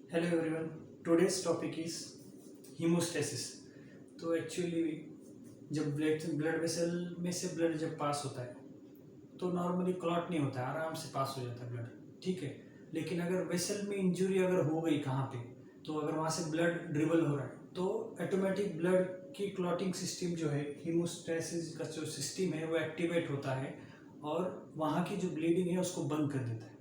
Hello everyone, today's topic is haemostasis. तो actually जब blood vessel में से ब्लड जब पास होता है तो नॉर्मली क्लॉट नहीं होता है, आराम से पास हो जाता है ब्लड, ठीक है। लेकिन अगर वेसल में इंजरी अगर हो गई कहाँ पे, तो अगर वहाँ से ब्लड ड्रिबल हो रहा है तो ऑटोमेटिक ब्लड की क्लॉटिंग सिस्टम जो है, हीमोस्टेसिस का जो सिस्टम है वो एक्टिवेट होता है और वहाँ की जो ब्लीडिंग है उसको बंद कर देता है,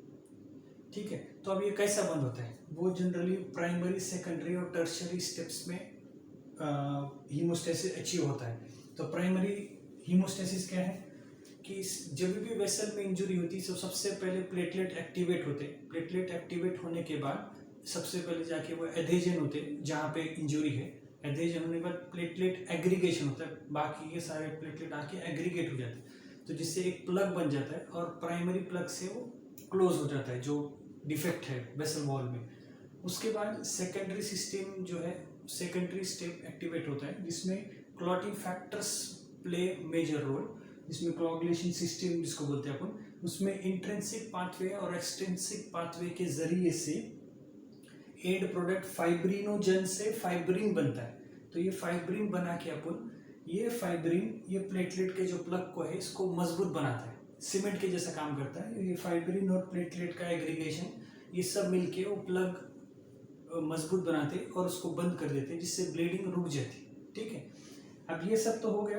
ठीक है। तो अब ये कैसा बंद होता है, वो जनरली प्राइमरी, सेकेंडरी और टर्शियरी स्टेप्स में हीमोस्टेसिस अचीव होता है। तो प्राइमरी हीमोस्टेसिस क्या है कि जब भी वेसल में इंजरी होती है तो सबसे पहले प्लेटलेट एक्टिवेट होते हैं। प्लेटलेट एक्टिवेट होने के बाद सबसे पहले जाके वो एडेजन होते हैं जहाँ पे इंजरी है। एडेजन होने के बाद प्लेटलेट एग्रीगेशन होता है, बाकी के सारे प्लेटलेट आके एग्रीगेट हो जाते हैं, तो जिससे एक प्लग बन जाता है और प्राइमरी प्लग से वो क्लोज हो जाता है जो डिफेक्ट है वेसल वॉल में। उसके बाद सेकेंडरी सिस्टम जो है, सेकेंडरी स्टेप एक्टिवेट होता है जिसमें clotting factors play major role, जिसमें कोआगुलेशन सिस्टम जिसको बोलते हैं अपन, उसमें इंट्रिंसिक पाथवे और एक्सट्रिंसिक पाथवे के जरिए से एड प्रोडक्ट फाइब्रिनोजन से फाइब्रिन बनता है। तो ये फाइब्रिन बना के अपन, ये फाइब्रिन ये प्लेटलेट के जो प्लग को है इसको मजबूत बनाता है, सीमेंट के जैसा काम करता है। ये फाइब्रिन और प्लेटलेट का एग्रीगेशन ये सब मिलके वो प्लग मजबूत बनाते और उसको बंद कर देते जिससे ब्लीडिंग रुक जाती, ठीक है। अब ये सब तो हो गया,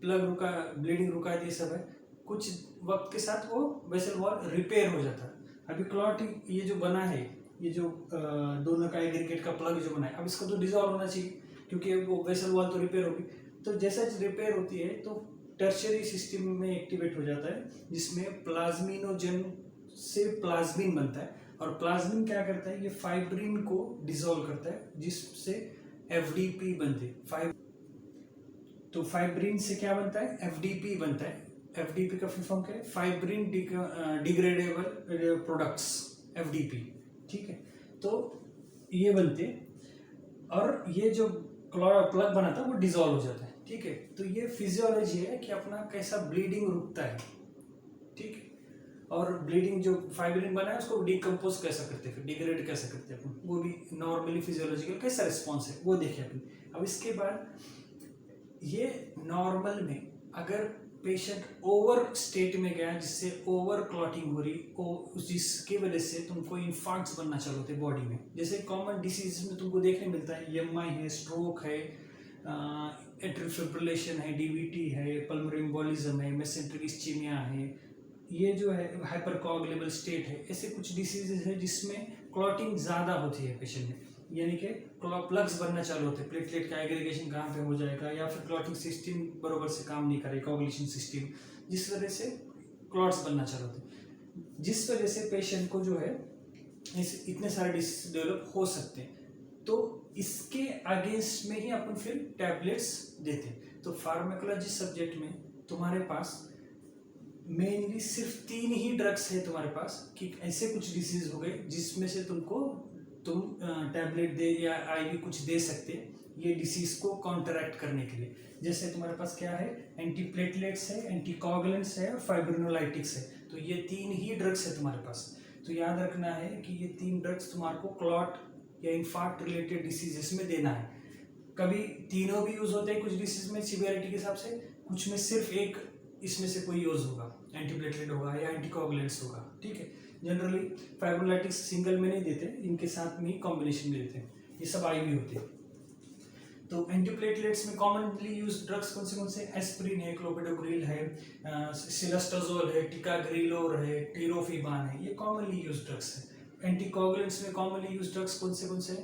प्लग रुका, ब्लीडिंग रुका दी, सब है। कुछ वक्त के साथ वो वेसल वॉल रिपेयर हो जाता है। अभी क्लॉट ये जो बना है, ये जो दोनों का एग्रीगेट का प्लग जो बना है, अब इसको तो डिजॉल्व होना चाहिए क्योंकि वो वेसल वॉल तो रिपेयर होगी। तो जैसा रिपेयर होती है तो टर्शियरी सिस्टम में एक्टिवेट हो जाता है जिसमें प्लाज्मिनोजन से प्लाज्मिन बनता है और प्लाज्मिन क्या करता है, ये फाइब्रिन को डिसॉल्व करता है जिससे एफडीपी बनते हैं। तो फाइब्रिन से क्या बनता है, एफडीपी बनता है। एफडीपी का फुल फॉर्म क्या है, फाइब्रिन डिग्रेडेबल प्रोडक्ट्स, एफडीपी, ठीक है। तो ये बनते और ये जो प्लग बना था वो डिसॉल्व हो जाता है, ठीक है। तो ये फिजियोलॉजी है कि अपना कैसा ब्लीडिंग रुकता है, ठीक है। और ब्लीडिंग जो फाइब्रिन बना है उसको डिकम्पोज कैसा करते हैं, फिर डिग्रेड कैसे करते हैं अपन, वो भी नॉर्मली फिजियोलॉजिकल कैसा रिस्पॉन्स है वो देखें अपन। अब इसके बाद ये नॉर्मल में अगर पेशेंट ओवर स्टेट में गया जिससे ओवर क्लॉटिंग हो रही, जिसकी वजह से तुमको इन्फार्क्ट्स बनना चालू होते बॉडी में, जैसे कॉमन डिसीज में तुमको देखने मिलता है, एमआई है, स्ट्रोक है, एट्रियल फिब्रिलेशन है, डीवीटी है, पल्मोनरी एम्बोलिज्म है, मेसेंट्रिक इस्चीमिया है, ये जो है हाइपरकोगुलेबल स्टेट है। ऐसे कुछ डिसीजेज है जिसमें क्लॉटिंग ज़्यादा होती है पेशेंट में, यानी कि प्लग्स बनना चालू होते हैं, प्लेटलेट का एग्रीगेशन कहाँ पे हो जाएगा या फिर क्लॉटिंग सिस्टम बरोबर से काम नहीं करेगा, कोगुलेशन सिस्टम, जिस वजह से क्लॉट्स बनना चालू होते हैं, जिस वजह से पेशेंट को जो है इतने सारे डिसीज डेवलप हो सकते हैं। तो इसके अगेंस्ट में ही अपन फिर टैबलेट्स देते हैं। तो फार्माकोलॉजी सब्जेक्ट में तुम्हारे पास मेनली सिर्फ 3 ही ड्रग्स है तुम्हारे पास कि ऐसे कुछ डिसीज हो गए जिसमें से तुम टैबलेट दे या आईवी कुछ दे सकते ये डिसीज को काउंटरैक्ट करने के लिए। जैसे तुम्हारे पास क्या है, एंटीप्लेटलेट्स है, एंटीकोगुलेंट्स है और फाइब्रिनोलाइटिक्स है। तो ये 3 ही ड्रग्स है तुम्हारे पास। तो याद रखना है कि ये 3 ड्रग्स तुम्हारे को क्लॉट या इन्फार्क्ट रिलेटेड डिसीजेस में देना है। कभी तीनों भी यूज होते हैं कुछ डिसीज में सिवियरिटी के हिसाब से, कुछ में सिर्फ एक इसमें से कोई यूज होगा, एंटीप्लेटलेट होगा या एंटीकोगुलेंट्स होगा, ठीक है। जनरली फाइब्रोलाइटिक्स सिंगल में नहीं देते, इनके साथ में कॉम्बिनेशन में देते हैं, ये सब आईवी होते हैं। तो एंटीप्लेटलेट्स में कॉमनली यूज ड्रग्स कौन से, एस्प्रिन है, क्लोपिडोग्रिल है, सिलास्टाजोल है, टिकाग्रिलोर है, टिरोफिबान है, ये कॉमनली यूज ड्रग्स है। एंटीकोगुलेंट्स में कॉमनली यूज ड्रग्स कौन से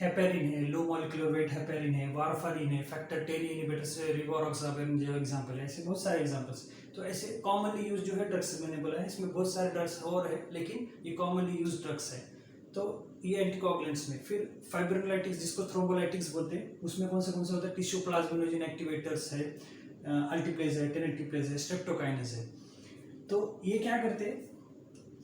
हेपेरिन है, लो मॉलिक्यूलर वेट हेपेरिन है, वारफारिन है, फैक्टर 10 इनहिबिटर्स है, रिवारोक्साबेन जो एग्जांपल है, ऐसे बहुत सारे एग्जांपल्स। तो ऐसे कॉमनली यूज जो है ड्रग्स मैंने बोला है, इसमें बहुत सारे ड्रग्स और है लेकिन ये कॉमनली यूज ड्रग्स है। तो ये एंटीकोगुलेंट्स में। फिर फाइब्रिनोलाइटिक्स जिसको थ्रोम्बोलाइटिक्स बोलते हैं, उसमें कौन से होता है, टिश्यू प्लाज्मिनोजन एक्टिवेटर्स है, अल्टीप्लेज है, टेनेक्टिप्लेज है, स्ट्रेप्टोकाइनेज है। तो ये क्या करते हैं,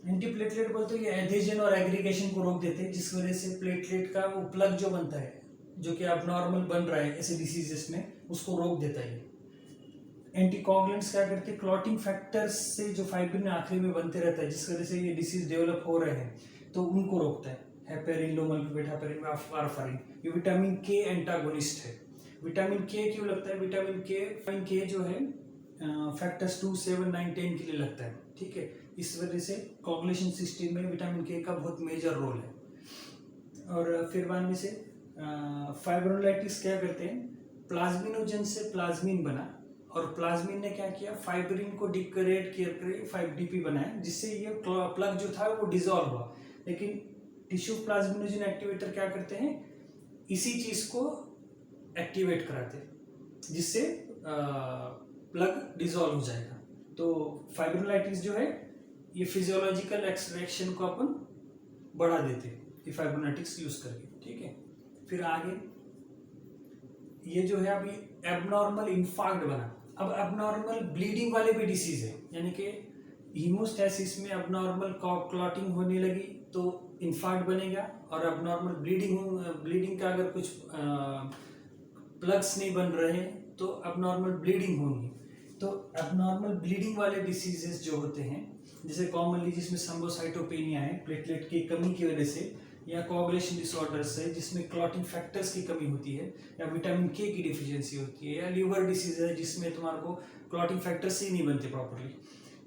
एंटीप्लेटलेट बोलते हैं, ये एडेजन और एग्रीगेशन को रोक देते हैं जिस वजह से प्लेटलेट का वो प्लग जो बनता है जो कि अब नॉर्मल बन रहा है ऐसे डिसीजेस में, उसको रोक देता है। एंटीकोगुलेंट्स क्या करते हैं, क्लॉटिंग फैक्टर्स से जो फाइब्रिन आखिरी में बनते रहता है जिस वजह से ये डिसीज डेवलप हो रहे हैं तो उनको रोकता है। हेपेरिन, लोमलप्रोपेट, हेपेरिन, वारफारिन, ये विटामिन के एंटागोनिस्ट है। विटामिन के क्यों लगता है? विटामिन के जो है फैक्टर्स 2, 7, 9, 10 के लिए लगता है, ठीक है। इस वजह से कोगुलेशन सिस्टम में विटामिन के का बहुत मेजर रोल है। और फिर बाद में से फाइब्रोलाइटिस क्या करते हैं, प्लाज्मिनोजन से प्लाज्मिन बना और प्लाज्मिन ने क्या किया, फाइब्रिन को डिग्रेड करके 5DP बनाया, जिससे ये प्लग जो था वो डिसॉल्व हुआ। लेकिन टिश्यू प्लाज्मिनोजन एक्टिवेटर क्या करते हैं, इसी चीज को एक्टिवेट कराते हैं, जिससे प्लग डिसॉल्व हो जाएगा। तो फाइब्रोलाइटिस जो है ये फिजियोलॉजिकल एक्सट्रैक्शन को अपन बढ़ा देते हैं ये फाइब्रोलाइटिक्स यूज करके, ठीक है। फिर आगे ये जो है अभी एबनॉर्मल इन्फार्क्ट बना। अब एबनॉर्मल ब्लीडिंग वाले भी डिसीज है, यानी कि हीमोस्टैसिस में एबनॉर्मल क्लॉटिंग होने लगी तो इन्फार्क्ट बनेगा, और एबनॉर्मल ब्लीडिंग का अगर कुछ प्लग्स नहीं बन रहे तो एबनॉर्मल ब्लीडिंग होगी। तो एबनॉर्मल ब्लीडिंग वाले डिसीजेस जो होते हैं, जैसे कॉमनली जिसमें थ्रोम्बोसाइटोपेनिया है, प्लेटलेट की कमी की वजह से, या कोगुलेशन डिसऑर्डर्स है जिसमें क्लॉटिंग फैक्टर्स की कमी होती है, या विटामिन के की डिफिशियंसी होती है, या लीवर डिसीज है जिसमें तुम्हारे को क्लॉटिंग फैक्टर्स ही नहीं बनते प्रॉपरली।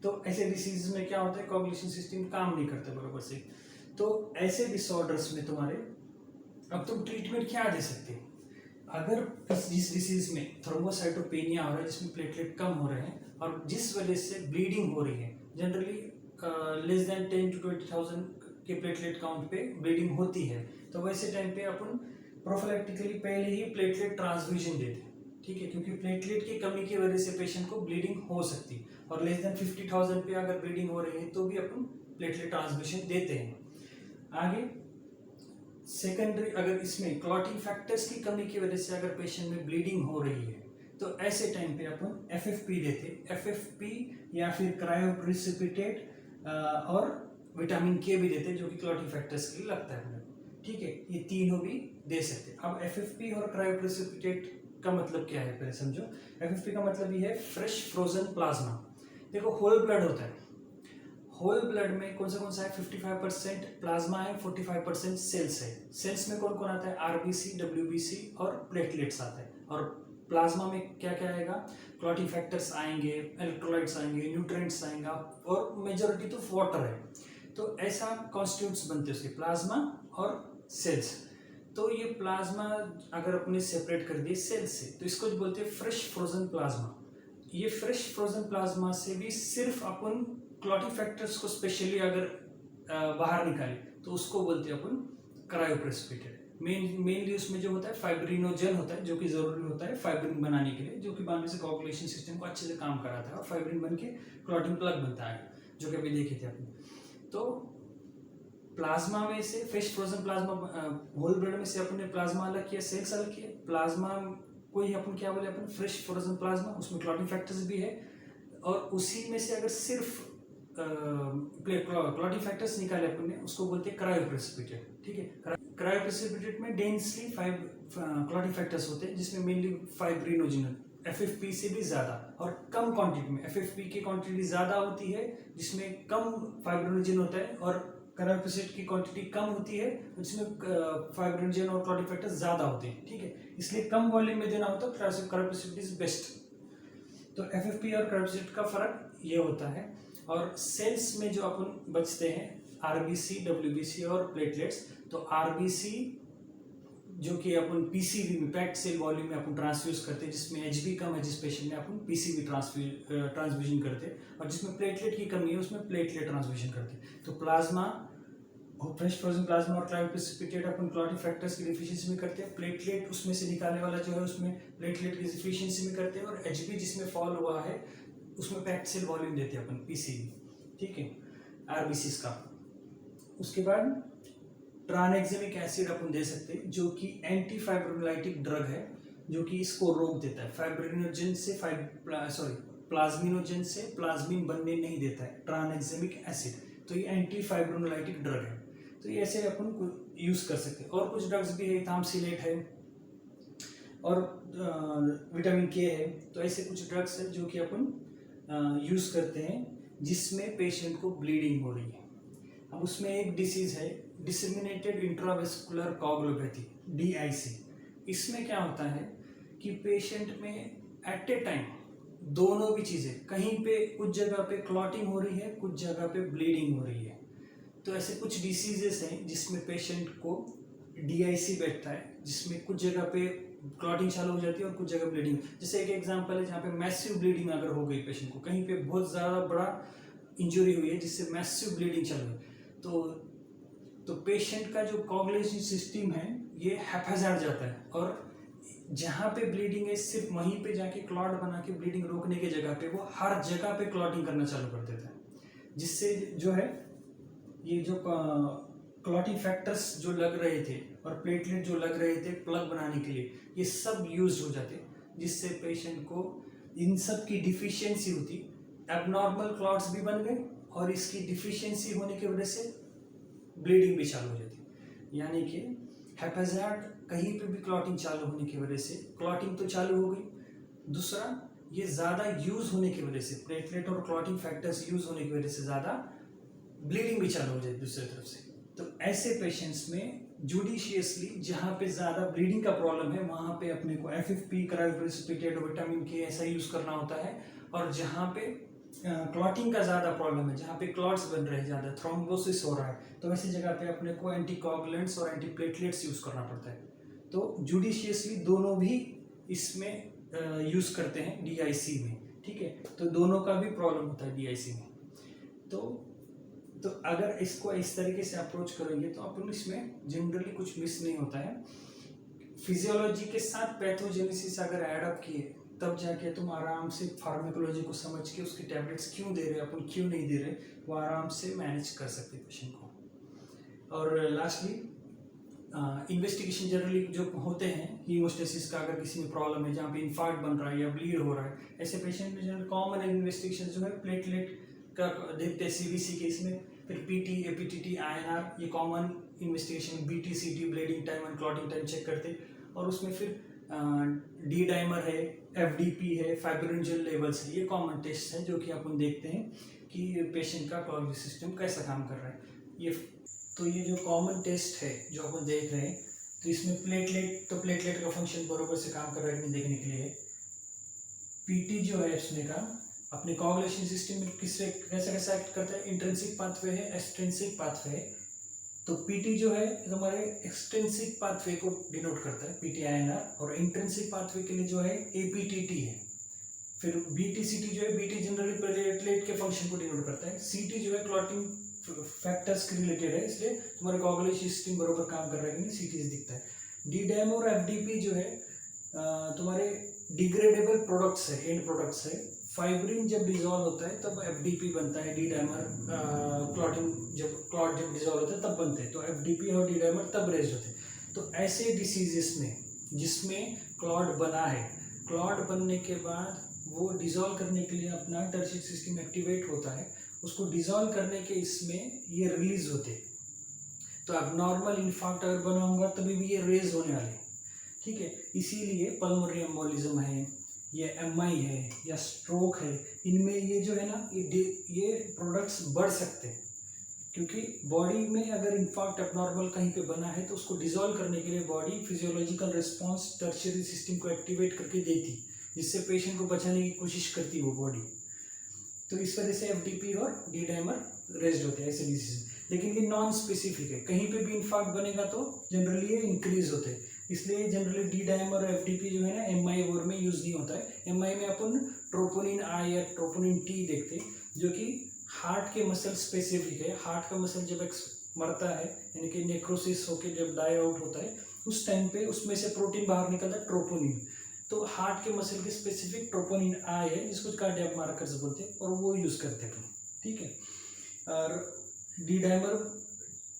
तो ऐसे डिसीज में क्या होता है, कोगुलेशन सिस्टम काम नहीं करता बराबर से। तो ऐसे डिसऑर्डर्स में तुम्हारे अब तुम ट्रीटमेंट क्या दे सकते हैं? अगर जिस डिसीज में थ्रोम्बोसाइटोपेनिया हो रहा है, जिसमें प्लेटलेट कम हो रहे हैं और जिस वजह से ब्लीडिंग हो रही है, जनरली लेस देन 10 to 20,000 के प्लेटलेट काउंट पे ब्लीडिंग होती है, तो वैसे टाइम पे अपन प्रोफिलैक्टिकली पहले ही प्लेटलेट ट्रांसफ्यूजन देते हैं, ठीक है, क्योंकि प्लेटलेट की कमी की वजह से पेशेंट को ब्लीडिंग हो सकती है। और लेस देन 50,000 पे अगर ब्लीडिंग हो रही है तो भी अपन प्लेटलेट ट्रांसफ्यूजन देते हैं। आगे सेकेंडरी, अगर इसमें क्लॉटिंग फैक्टर्स की कमी की वजह से अगर पेशेंट में ब्लीडिंग हो रही है तो ऐसे टाइम पे अपन FFP देते, FFP या फिर क्रायोप्रेसिपिटेट और विटामिन के भी देते, जो कि क्लॉटिंग फैक्टर्स के लिए लगता है, ठीक है। ये तीनों भी दे सकते। अब FFP और क्रायोप्रेसिपिटेट का मतलब क्या है पहले समझो। FFP का मतलब ये है फ्रेश फ्रोजन प्लाज्मा। देखो होल ब्लड होता है, होल ब्लड में कौन सा है, 55% प्लाज्मा है, 45% सेल्स है। सेल्स में कौन कौन आता है, RBC, WBC और प्लेटलेट्स आता है। और प्लाज्मा में क्या क्या आएगा, क्लॉटिंग फैक्टर्स आएंगे, इलेक्ट्रोलाइट्स आएंगे, न्यूट्रिएंट्स आएगा, और मेजॉरिटी तो वाटर है। तो ऐसा कॉन्स्टिट्यूएंट्स बनते हैं उसके, प्लाज्मा और सेल्स। तो ये प्लाज्मा अगर अपने सेपरेट कर दिए सेल्स से, तो इसको बोलते हैं फ्रेश फ्रोजन प्लाज्मा। ये फ्रेश फ्रोजन प्लाज्मा से भी सिर्फ अपन क्लॉटिंग फैक्टर्स को स्पेशली अगर बाहर निकाले तो उसको बोलते हैं अपन क्रायोप्रेसिपिटेट। मेनली उसमें जो होता है फाइब्रिनोजन होता है, जो कि जरूरी होता है फाइब्रिन बनाने के लिए, जो कि बाद में से कोगुलेशन सिस्टम को अच्छे से काम कराता है और फाइब्रिन बन के क्लॉटिंग प्लग बनता है, जो कि अभी देखे थे अपन। तो प्लाज्मा में से fresh frozen plasma, whole blood में से अपने प्लाज्मा अलग किया, सेल्स अलग किया। प्लाज्मा को ही अपन क्या बोले, अपन फ्रेश फ्रोजन प्लाज्मा, उसमें क्लॉटिंग फैक्टर्स भी है, और उसी में से अगर सिर्फ क्लॉटिंग फैक्टर्स निकाले अपन ने, उसको बोलते हैं क्रायोप्रेसिपिटेट, ठीक है। क्रायोप्रेसिपिटेट में डेंसली क्लॉटिंग फैक्टर्स होते हैं, जिसमें मेनली फाइब्रिनोजन, FFP से भी ज्यादा और कम क्वांटिटी में। FFP की क्वांटिटी ज्यादा होती है जिसमें कम फाइब्रिनोजन होता है, और क्रायोप्रेसिपिटेट की क्वांटिटी कम होती है जिसमें फाइब्रिनोजन और क्लॉटिंग फैक्टर्स ज्यादा होते हैं, ठीक है। इसलिए कम वॉल्यूम में देना होता है, क्रायोप्रेसिपिटेट इज बेस्ट। तो FFP और क्रायोप्रेसिपिटेट का फर्क ये होता है। और सेल्स में जो अपन बचते हैं RBC, WBC और प्लेटलेट्स, तो RBC जो कि अपन PCV में, पैक्ड सेल वॉल्यूम में अपन ट्रांसफ्यूज करते हैं, जिसमें HB कम है जिस पेशेंट में अपन PCV ट्रांसफ्यूजन करते हैं, और जिसमें प्लेटलेट की कमी है उसमें प्लेटलेट ट्रांसफ्यूजन करते हैं। तो प्लाज्मा, फ्रेश फ्रोजन प्लाज्मा और क्रायोप्रेसिपिटेट अपन क्लॉटिंग फैक्टर्स की डिफिशियंसी में करते हैं, प्लेटलेट उसमें से निकालने वाला जो है उसमें प्लेटलेट की डिफिशियंसी में करते हैं, और HB जिसमें फॉल हुआ है उसमें पैक्ड सेल वॉल्यूम देते हैं अपन PCV, ठीक है, RBCs का। उसके बाद ट्रानेक्सेमिक एसिड अपन दे सकते हैं, जो कि एंटी फाइब्रोलाइटिक ड्रग है, जो कि इसको रोक देता है, फाइब्रिनोजन से प्लाज्मिनोजन से प्लाज्मिन बनने नहीं देता है ट्रानेक्सेमिक एसिड। तो ये एंटी फाइब्रोलाइटिक ड्रग है, तो ये ऐसे अपन यूज कर सकते हैं। और कुछ ड्रग्स भी है, थामसिलेट है और विटामिन के है। तो ऐसे कुछ ड्रग्स है जो कि अपन यूज करते हैं जिसमें पेशेंट को ब्लीडिंग हो रही है। अब उसमें एक डिसीज है डिसेमिनेटेड इंट्रावेस्कुलर कोगुलोपैथी, DIC। इसमें क्या होता है कि पेशेंट में एट ए टाइम दोनों भी चीज़ें, कहीं पे कुछ जगह पे क्लॉटिंग हो रही है, कुछ जगह पे ब्लीडिंग हो रही है। तो ऐसे कुछ डिसीजेस हैं जिसमें पेशेंट को DIC बैठता है, जिसमें कुछ जगह पे क्लॉटिंग चालू हो जाती है और कुछ जगह ब्लीडिंग। जैसे एक एग्जांपल है जहाँ पे मैसिव ब्लीडिंग अगर हो गई पेशेंट को, कहीं पे बहुत ज़्यादा बड़ा इंजरी हुई है जिससे मैसिव ब्लीडिंग चल रही है, तो पेशेंट का जो कोगुलेशन सिस्टम है ये हैप्पैज़ार्ड जाता है, और जहाँ पे ब्लीडिंग है सिर्फ वहीं पे जाके क्लॉट बना के ब्लीडिंग रोकने की जगह पे वो हर जगह पे क्लॉटिंग करना चालू कर देता है, जिससे जो है ये जो क्लॉटिंग फैक्टर्स जो लग रहे थे और प्लेटलेट जो लग रहे थे प्लग बनाने के लिए, ये सब यूज हो जाते, जिससे पेशेंट को इन सब की डिफिशियंसी होती, एबनॉर्मल क्लॉट्स भी बन गए और इसकी डिफिशियंसी होने की वजह से ब्लीडिंग भी चालू हो जाती। यानी कि हैप्पैज़ार्ड कहीं पे भी क्लॉटिंग चालू होने की वजह से क्लॉटिंग तो चालू हो गई, दूसरा ये ज़्यादा यूज़ होने की वजह से, प्लेटलेट और क्लॉटिंग फैक्टर्स यूज़ होने की वजह से ज़्यादा ब्लीडिंग भी चालू हो जाती दूसरी तरफ से। तो ऐसे पेशेंट्स में जुडिशियसली जहाँ पे ज़्यादा ब्लीडिंग का प्रॉब्लम है वहाँ पे अपने को FFP, क्रायोप्रेसिपिटेट, विटामिन K ऐसा यूज़ करना होता है, और जहाँ पे क्लॉटिंग का ज़्यादा प्रॉब्लम है, जहाँ पे क्लॉट्स बन रहे हैं, ज़्यादा थ्रोम्बोसिस हो रहा है, तो ऐसी जगह पे अपने को एंटीकोगुलेंट्स और एंटीप्लेटलेट्स यूज़ करना पड़ता है। तो जुडिशियसली दोनों भी इसमें यूज़ करते हैं DIC में, ठीक है। तो दोनों का भी प्रॉब्लम होता है DIC में। तो अगर इसको इस तरीके से अप्रोच करेंगे तो अपन इसमें जनरली कुछ मिस नहीं होता है। फिजियोलॉजी के साथ पैथोजेनेसिस अगर एडअप किए तब जाके तुम आराम से फार्माकोलॉजी को समझ के उसकी टैबलेट्स क्यों दे रहे, अपन क्यों नहीं दे रहे, वो आराम से मैनेज कर सकते पेशेंट को। और लास्टली इन्वेस्टिगेशन जनरली जो होते हैं हीमोस्टेसिस का, अगर किसी में प्रॉब्लम है जहाँ पे इन्फार्क्ट बन रहा है या ब्लीड हो रहा है, ऐसे पेशेंट में जनरल कॉमन इन्वेस्टिगेशन जो है प्लेटलेट का देखते हैं CBC केस में, फिर PT, APTT, INR, ये common investigation, BT, CT, bleeding time and clotting time check करते, और उसमें फिर D डाइमर है, FDP है, फाइब्रिनोजेन लेवल्स है, ये कॉमन टेस्ट है जो कि अपन देखते हैं कि पेशेंट का कोगुलेशन सिस्टम कैसा काम कर रहा है। ये जो कॉमन टेस्ट है जो अपन देख रहे हैं, तो इसमें प्लेटलेट का फंक्शन बराबर से काम कर रहा है कि नहीं देखने के लिए। PT जो है इसमें का अपने कोगुलेशन सिस्टम में कैसा एक्ट करता है, इंट्रिंसिक पाथवे है, एक्सट्रिंसिक पाथवे है। तो PT जो है हमारे एक्सट्रिंसिक पाथवे को डिनोट करता है, PT-INR, और इंट्रिंसिक पाथवे के लिए जो है APTT है। फिर BT-CT जो है, BT जनरली प्लेटलेट के फंक्शन को डिनोट करता है, CT जो है क्लॉटिंग फैक्टर्स के रिलेटेड है, इसलिए तुम्हारे कोगुलेशन सिस्टम बराबर काम कर रहा है कि नहीं, CT दिखता है। D डाइमर और FDP जो है तुम्हारे डिग्रेडेबल प्रोडक्ट्स है, एंड प्रोडक्ट्स है। फाइब्रिन जब डिजॉल्व होता है तब FDP बनता है, D डाइमर क्लॉट जब डिजॉल्व होता है तब बनते हैं, तो FDP और D डाइमर तब रेज होते हैं। तो ऐसे डिसीजेस में जिसमें क्लॉट बना है, क्लॉट बनने के बाद वो डिजॉल्व करने के लिए अपना टर्शियरी सिस्टम एक्टिवेट होता है, उसको डिजॉल्व करने के इसमें ये रिलीज होते, तो एबनॉर्मल इन्फार्क्ट अगर बना होगा तभी भी ये रेज होने वाले, ठीक है। इसीलिए पल्मोनरी एम्बोलिज्म है, ये MI है या स्ट्रोक है, इनमें ये जो है ना ये प्रोडक्ट्स बढ़ सकते हैं, क्योंकि बॉडी में अगर इन्फार्क्ट एबनॉर्मल कहीं पे बना है तो उसको डिजॉल्व करने के लिए body physiological response tertiary system को एक्टिवेट करके देती, जिससे पेशेंट को बचाने की कोशिश करती वो बॉडी। तो इस वजह से FDP और D डाइमर रेज्ड होते हैं ऐसे डिसीज। लेकिन ये नॉन स्पेसिफिक है, कहीं पे भी इन्फार्क्ट बनेगा तो जनरली ये इंक्रीज होते हैं, इसलिए जनरली D डाइमर और FDP जो है ना MI वोर में यूज नहीं होता है। MI में अपन ट्रोपोनिन I या ट्रोपोनिन T देखते हैं, जो कि हार्ट के मसल स्पेसिफिक है। हार्ट का मसल जब मरता है, यानी कि नेक्रोसिस होकर जब डाई आउट होता है, उस टाइम पे उसमें से प्रोटीन बाहर निकलता है, ट्रोपोनिन। तो हार्ट के मसल के स्पेसिफिक ट्रोपोनिन I है, जिसको कार्डियक मार्कर्स बोलते हैं, और वो यूज़ करते हैं, ठीक है। और D डाइमर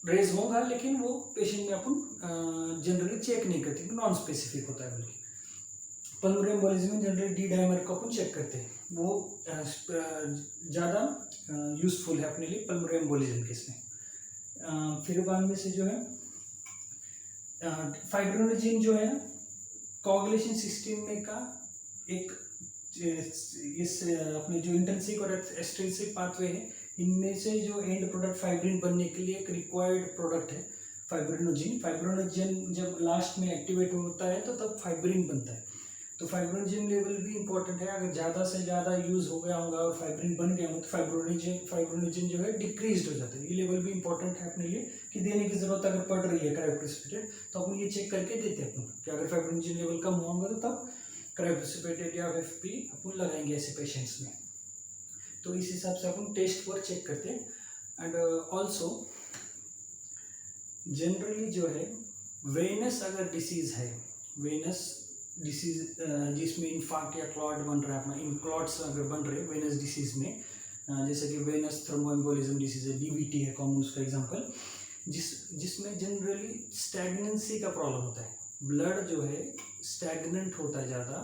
रेज होगा, लेकिन वो पेशेंट में अपन जनरली चेक नहीं करते, नॉन स्पेसिफिक होता है। बल्कि पल्मोनरी एम्बोलिज्म में जनरली D डाइमर को अपन चेक करते हैं, वो ज़्यादा यूजफुल है अपने लिए पल्मोनरी एम्बोलिज्म केस में। फिर बाद में से जो है फाइब्रिनोजेन जो है कोगुलेशन सिस्टम में का एक इस अपने जो इंट्रिंसिक और एक्सट्रिंसिक पाथवे है, इनमें से जो एंड प्रोडक्ट फाइब्रिन बनने के लिए एक रिक्वायर्ड प्रोडक्ट है, फाइब्रिनोजन जब लास्ट में एक्टिवेट होता है तो तब फाइब्रिन बनता है। तो फाइब्रिनोजन लेवल भी इंपॉर्टेंट है। अगर ज़्यादा से ज़्यादा यूज़ हो गया होगा और फाइब्रिन बन गया हो तो फाइब्रिनोजन जो है डिक्रीज हो जाता है। ये लेवल भी इंपॉर्टेंट है अपने लिए कि देने की ज़रूरत अगर पड़ रही है क्रायोप्रेसिपिटेट तो अपन ये चेक करके देते हैं अपन कि अगर फाइब्रिनोजन लेवल कम हुआ होगा तो तब क्रायोप्रेसिपिटेट या एफपी अपन लगाएंगे ऐसे पेशेंट्स में। तो इस हिसाब से अपन टेस्ट पर चेक करते हैं। एंड ऑल्सो जनरली जो है वेनस अगर डिसीज़ है, वेनस डिसीज जिसमें इन्फार्क्ट या क्लॉट बन रहा है अपना, इन क्लॉट्स अगर बन रहे वेनस डिसीज में, जैसे कि वेनस थ्रोम्बोएम्बोलिज्म डिसीज है, डीवीटी है कॉमन उसका एग्जांपल, जिसमें जनरली स्टैग्नेंसी का प्रॉब्लम होता है। ब्लड जो है स्टैग्नेंट होता है ज़्यादा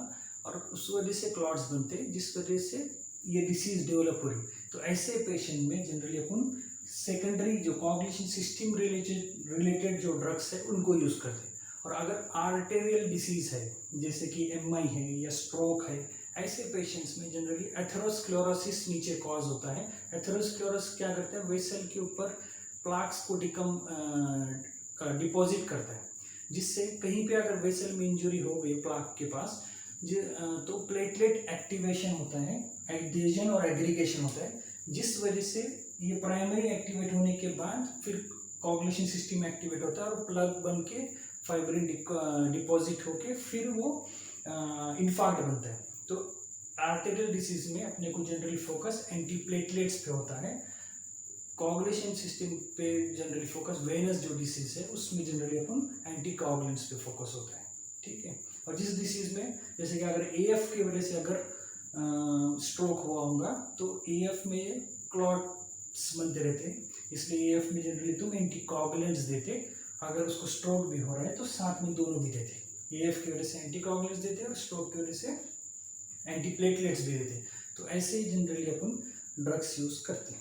और उस वजह से क्लॉट्स बनते हैं, जिस वजह से ये डिसीज डेवलप हो रही। तो ऐसे पेशेंट में जनरली अपन सेकेंडरी जो कोआगुलेशन सिस्टम रिलेटेड जो ड्रग्स है उनको यूज़ करते हैं। और अगर आर्टेरियल डिसीज़ है जैसे कि एमआई है या स्ट्रोक है, ऐसे पेशेंट्स में जनरली एथेरोस्क्लेरोसिस नीचे कॉज होता है। एथेरोस्क्लेरोसिस क्या करता है, वेसल के ऊपर प्लाक्स को डिपॉजिट करता है, जिससे कहीं पे अगर वेसल में इंजरी हो गई प्लाक के पास तो प्लेटलेट एक्टिवेशन होता है, एडिशन और एग्रीगेशन होता है, जिस वजह से ये प्राइमरी एक्टिवेट होने के बाद फिर कोआगुलेशन सिस्टम एक्टिवेट होता है और प्लग बन के फाइब्रिन डिपॉजिट होके फिर वो इन्फार्क्ट बनता है। तो आर्टेरियल डिसीज में अपने को जनरली फोकस एंटीप्लेटलेट्स पे होता है, कोआगुलेशन सिस्टम पे जनरली फोकस, वेनस जो डिसीज है उसमें जनरली अपन एंटी कोआगुलेंट्स पे फोकस होता है। ठीक है। और जिस डिसीज में जैसे कि अगर एएफ की वजह से अगर स्ट्रोक हुआ होगा तो एएफ में क्लॉट्स बनते रहते हैं, इसलिए एएफ में जनरली तुम एंटी कोआगुलेंट्स देते। अगर उसको स्ट्रोक भी हो रहा है तो साथ में दोनों भी देते, एएफ की वजह से एंटी कोआगुलेंट्स देते और स्ट्रोक की वजह से एंटी प्लेटलेट्स भी देते। तो ऐसे ही जनरली अपन ड्रग्स यूज़ करते हैं।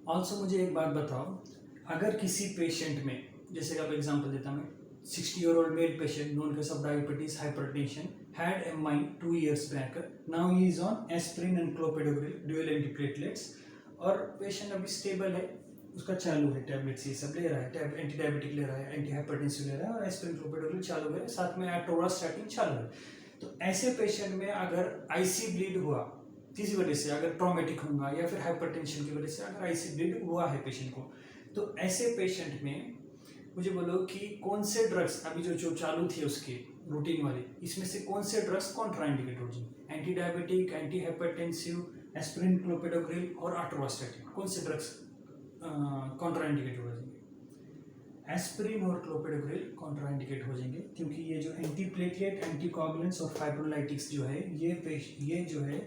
ऑल्सो मुझे एक बात बताओ, अगर किसी पेशेंट में, जैसे कि आप एग्जांपल देता मैं, 60-year-old male patient known cause of diabetes, hypertension, had MI 2 years back. Now he is on aspirin and clopidogrel, dual antiplatelets, और पेशेंट अभी स्टेबल है, उसका चालू है टैबलेट्स ये सब ले रहा है, एंटी डायबिटिक ले रहा है, एंटी हाइपरटेंसिव ले रहा है और एस्पिरिन क्लोपिडोग्रेल चालू है, साथ में एटोरास्टैटिन चालू है। तो ऐसे पेशेंट में अगर आईसी ब्लीड हुआ किसी वजह से, अगर ट्रॉमेटिक होगा या फिर हाइपरटेंशन की वजह से अगर आईसी ब्लीड हुआ है पेशेंट को, तो ऐसे पेशेंट में मुझे बोलो कि कौन से ड्रग्स अभी जो चालू थी उसकी रूटीन वाली, इसमें से कौन से ड्रग्स कॉन्ट्राइंडिकेट हो जाएंगे? Anti diabetic, anti hypertensive, aspirin clopidogrel और एटोरास्टैटिन, कौन से ड्रग्स कॉन्ट्राइंडिकेट हो जाएंगे? एस्पिरिन और क्लोपिडोग्रेल कॉन्ट्राइंडिकेट हो जाएंगे, क्योंकि ये जो एंटी प्लेटलेट, एंटी कोआगुलेंट्स और फाइब्रोलाइटिक्स जो है ये जो है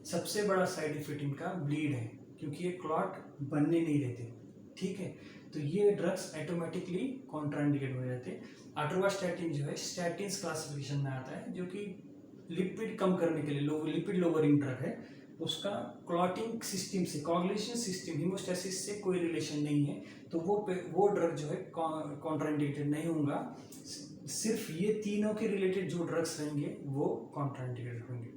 सबसे बड़ा साइड इफेक्ट इनका ब्लीड है, क्योंकि ये क्लॉट बनने नहीं देते। ठीक है, तो ये ड्रग्स ऑटोमेटिकली कॉन्ट्राइंडिकेट हो जाते हैं। एटोरास्टैटिन जो है स्टैटिन्स क्लासिफिकेशन में आता है, जो कि लिपिड कम करने के लिए लिपिड लोअरिंग ड्रग है। उसका क्लॉटिंग सिस्टम से, कोआगुलेशन सिस्टम, हीमोस्टैसिस से कोई रिलेशन नहीं है, तो वो ड्रग जो है कॉन्ट्राइंडिकेटेड नहीं होगा। सिर्फ ये तीनों के रिलेटेड जो ड्रग्स रहेंगे वो कॉन्ट्राइंडिकेटेड होंगे।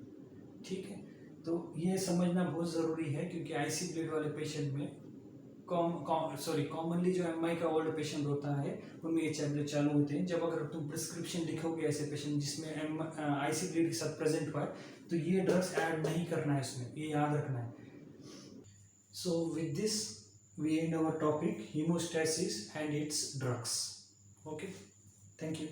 ठीक है, तो ये समझना बहुत ज़रूरी है, क्योंकि आईसी ब्लीड वाले पेशेंट में कॉमनली जो एमआई का ओल्ड पेशेंट होता है उनमें ये टैबलेट चालू होते हैं। जब अगर तुम प्रिस्क्रिप्शन लिखोगे ऐसे पेशेंट जिसमें आईसी ब्लीड के साथ प्रेजेंट हुआ है, तो ये ड्रग्स ऐड नहीं करना है इसमें, ये याद रखना है। So with this we end our topic haemostasis and its drugs. Okay, thank you.